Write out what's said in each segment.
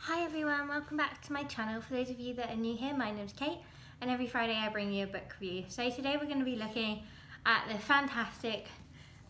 Hi everyone, welcome back to my channel. For those of you that are new here, my name's Kate and every Friday I bring you a book review. So today we're going to be looking at the fantastic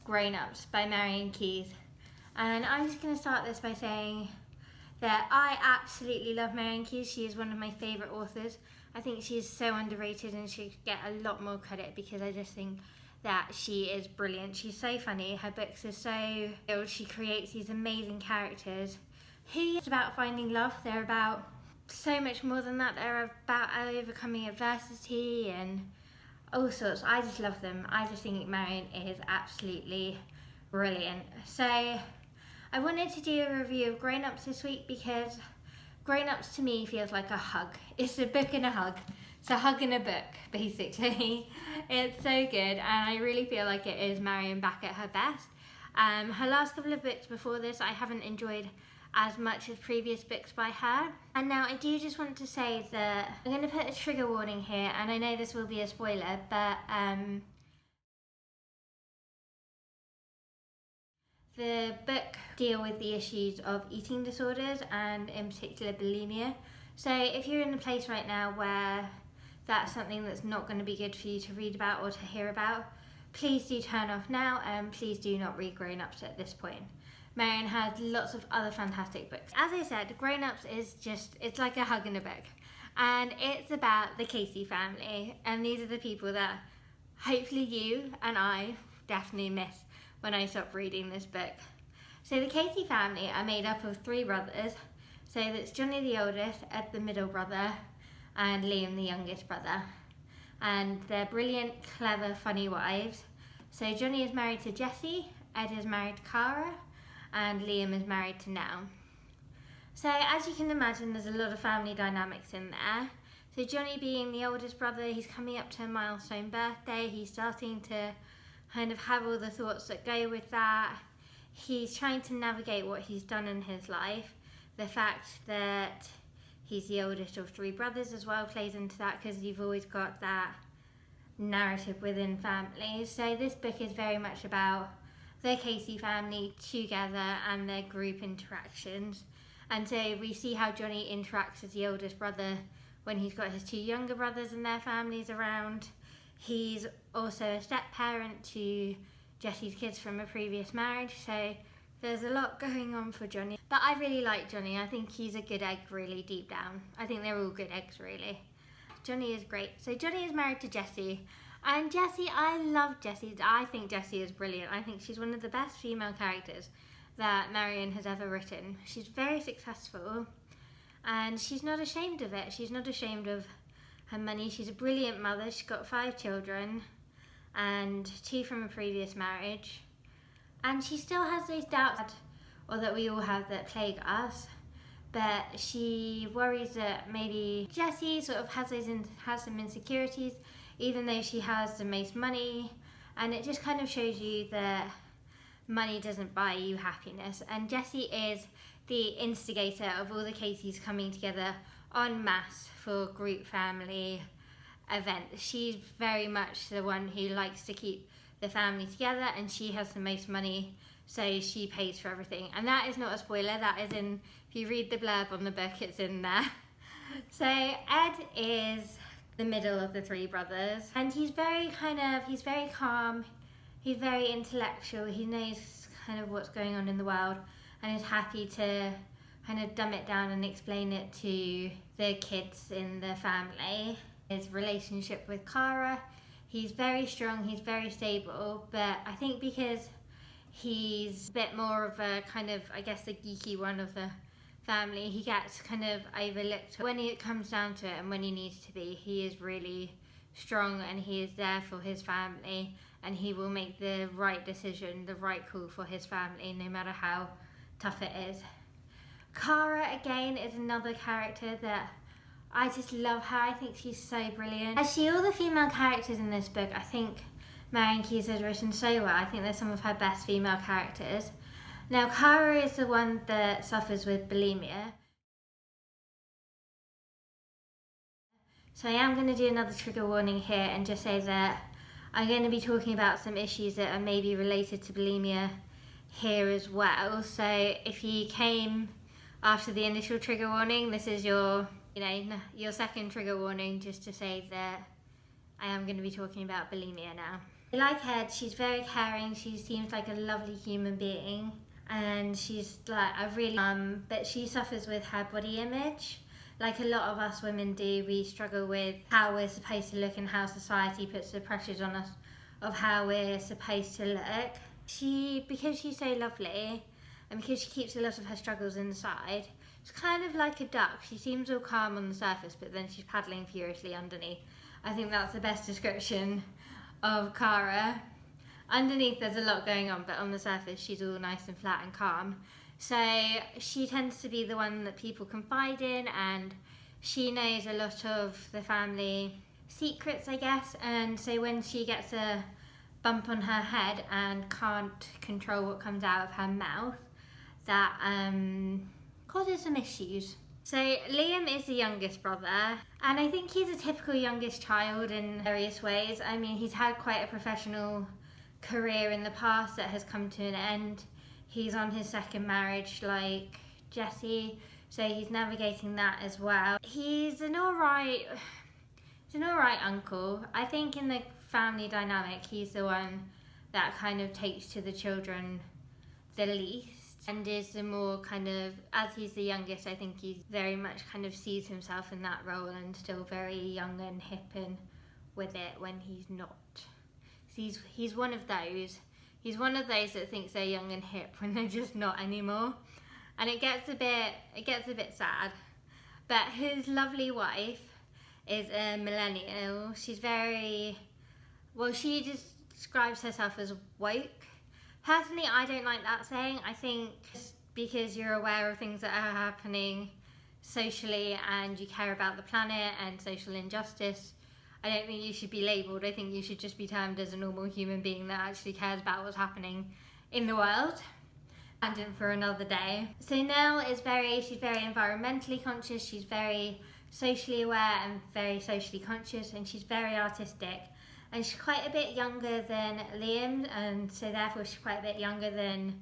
Grown Ups by Marian Keyes. And I'm just going to start this by saying that I absolutely love Marian Keyes. She is one of my favourite authors. I think she is so underrated and she should get a lot more credit because I just think that she is brilliant. She's so funny, her books are so good. She creates these amazing characters. It's about finding love. They're about so much more than that. They're about overcoming adversity and all sorts. I just love them. I just think Marian is absolutely brilliant. So I wanted to do a review of Grown Ups this week because Grown Ups to me feels like a hug. It's a book and a hug. It's a hug and a book, basically. It's so good and I really feel like it is Marian back at her best. Her last couple of books before this I haven't enjoyed as much as previous books by her. And now I do just want to say that I'm going to put a trigger warning here, and I know this will be a spoiler, but the book deal with the issues of eating disorders and in particular bulimia. So if you're in a place right now where that's something that's not going to be good for you to read about or to hear about, please do turn off now and please do not read Grown Ups at this point. Marian has lots of other fantastic books. As I said, Grown Ups is it's like a hug in a book. And it's about the Casey family. And these are the people that hopefully you and I definitely miss when I stop reading this book. So the Casey family are made up of three brothers. So that's Johnny the oldest, Ed the middle brother, and Liam the youngest brother. And they're brilliant, clever, funny wives. So Johnny is married to Jessie, Ed is married to Cara, and Liam is married to Now. So as you can imagine, there's a lot of family dynamics in there. So Johnny being the oldest brother, he's coming up to a milestone birthday. He's starting to kind of have all the thoughts that go with that. He's trying to navigate what he's done in his life. The fact that he's the oldest of three brothers as well plays into that because you've always got that narrative within families. So this book is very much about the Casey family together and their group interactions. And so we see how Johnny interacts as the oldest brother when he's got his two younger brothers and their families around. He's also a step-parent to Jessie's kids from a previous marriage, so there's a lot going on for Johnny. But I really like Johnny. I think he's a good egg really deep down. I think they're all good eggs really. Johnny is great. So Johnny is married to Jessie. And Jessie, I love Jessie. I think Jessie is brilliant. I think she's one of the best female characters that Marian has ever written. She's very successful and she's not ashamed of it. She's not ashamed of her money. She's a brilliant mother. She's got 5 children and 2 from a previous marriage. And she still has those doubts, or that we all have, that plague us. But she worries that maybe Jessie sort of has some insecurities, even though she has the most money, and it just kind of shows you that money doesn't buy you happiness. And Jessie is the instigator of all the Caseys coming together en masse for group family events. She's very much the one who likes to keep the family together, and she has the most money, so she pays for everything. And that is not a spoiler, that is in, if you read the blurb on the book, it's in there. So Ed is the middle of the 3 brothers, and he's very calm, he's very intellectual, he knows kind of what's going on in the world and is happy to kind of dumb it down and explain it to the kids in the family. His relationship with Cara, he's very strong, he's very stable, but I think because he's a bit more of a kind of, I guess, the geeky one of the family, he gets kind of overlooked when it comes down to it, and when he needs to be, he is really strong and he is there for his family, and he will make the right decision, the right call for his family, no matter how tough it is. Cara, again, is another character that I just love her. I think she's so brilliant. Actually, all the female characters in this book, I think Marian Keyes has written so well. I think they're some of her best female characters. Now, Cara is the one that suffers with bulimia. So I am going to do another trigger warning here and just say that I'm going to be talking about some issues that are maybe related to bulimia here as well. So if you came after the initial trigger warning, this is your second trigger warning, just to say that I am going to be talking about bulimia now. Like Ed, she's very caring. She seems like a lovely human being, and she's like but she suffers with her body image. Like a lot of us women do, we struggle with how we're supposed to look and how society puts the pressures on us of how we're supposed to look. Because she's so lovely, and because she keeps a lot of her struggles inside, it's kind of like a duck. She seems all calm on the surface, but then she's paddling furiously underneath. I think that's the best description of Cara. Underneath there's a lot going on, but on the surface she's all nice and flat and calm. So she tends to be the one that people confide in, and she knows a lot of the family secrets, I guess. And so when she gets a bump on her head and can't control what comes out of her mouth, that causes some issues. So Liam is the youngest brother, and I think he's a typical youngest child in various ways. I mean, he's had quite a professional career in the past that has come to an end. He's on his second marriage like Jessie, so he's navigating that as well. He's an alright uncle. I think in the family dynamic, he's the one that kind of takes to the children the least, and is the more kind of, as he's the youngest, I think he very much kind of sees himself in that role, and still very young and hip and with it when he's not. He's one of those. He's one of those that thinks they're young and hip when they're just not anymore, and it gets a bit sad. But his lovely wife is a millennial. She's very, well, she just describes herself as woke. Personally, I don't like that saying. I think because you're aware of things that are happening socially and you care about the planet and social injustice, I don't think you should be labelled. I think you should just be termed as a normal human being that actually cares about what's happening in the world. And for another day. So Nell is she's very environmentally conscious, she's very socially aware and very socially conscious, and she's very artistic. And she's quite a bit younger than Liam, and so therefore she's quite a bit younger than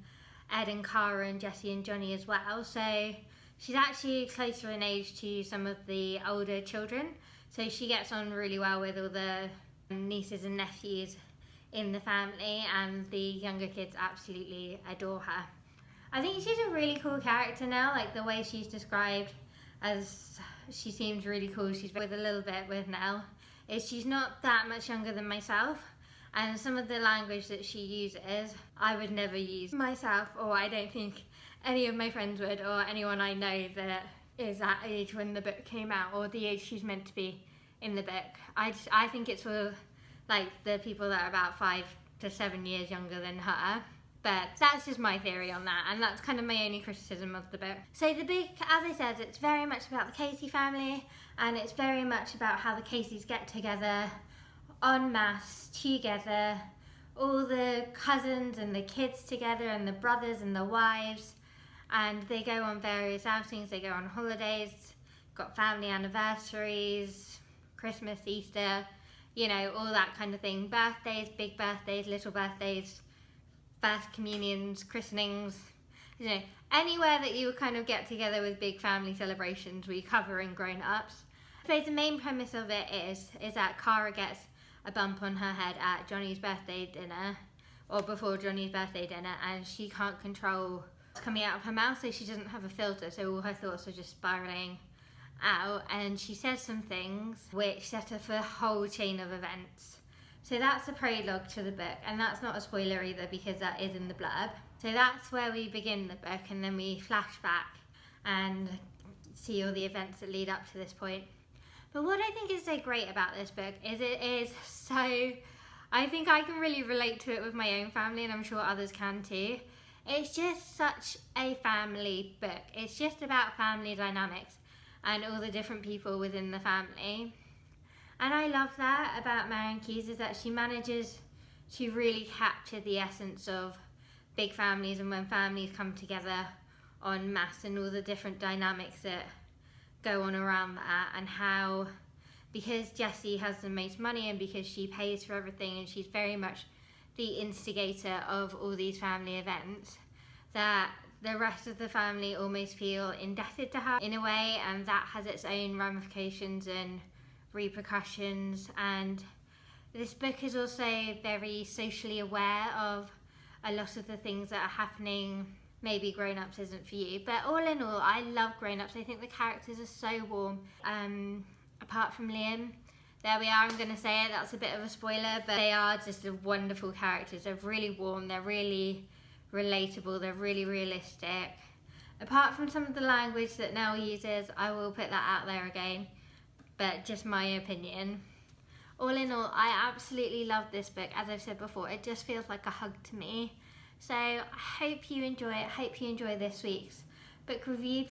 Ed and Cara and Jessie and Johnny as well. So she's actually closer in age to some of the older children. So she gets on really well with all the nieces and nephews in the family, and the younger kids absolutely adore her. I think she's a really cool character now, like the way she's described, as she seems really cool. She's with a little bit with Nell. She's not that much younger than myself, and some of the language that she uses I would never use myself, or I don't think any of my friends would, or anyone I know that is that age when the book came out, or the age she's meant to be in the book. I think it's for like the people that are about 5 to 7 years younger than her. But that's just my theory on that, and that's kind of my only criticism of the book. So the book, as I said, it's very much about the Casey family, and it's very much about how the Caseys get together en masse, together, all the cousins and the kids together, and the brothers and the wives, and they go on various outings, they go on holidays, got family anniversaries, Christmas, Easter, you know, all that kind of thing. Birthdays, big birthdays, little birthdays, first communions, christenings, you know, anywhere that you kind of get together with big family celebrations we cover in Grown Ups. So the main premise of it is that Cara gets a bump on her head at Johnny's birthday dinner, or before Johnny's birthday dinner, and she can't control what's coming out of her mouth, so she doesn't have a filter, so all her thoughts are just spiraling out, and she says some things which set off a whole chain of events. So that's the prologue to the book, and that's not a spoiler either because that is in the blurb. So that's where we begin the book, and then we flash back and see all the events that lead up to this point. But what I think is so great about this book is it is so, I think I can really relate to it with my own family, and I'm sure others can too. It's just such a family book. It's just about family dynamics and all the different people within the family. And I love that about Marian Keyes, is that she manages to really capture the essence of big families and when families come together en masse, and all the different dynamics that go on around that, and how, because Jessie has the most money and because she pays for everything and she's very much the instigator of all these family events, that the rest of the family almost feel indebted to her in a way, and that has its own ramifications and repercussions. And this book is also very socially aware of a lot of the things that are happening. Maybe Grown Ups isn't for you, but all in all, I love Grown Ups. I think the characters are so warm. Apart from Liam, there we are, I'm going to say it, that's a bit of a spoiler, but they are just wonderful characters. They're really warm, they're really relatable, they're really realistic. Apart from some of the language that Nell uses, I will put that out there again, but just my opinion. All in all, I absolutely love this book. As I've said before, it just feels like a hug to me. So I hope you enjoy it. I hope you enjoy this week's book review.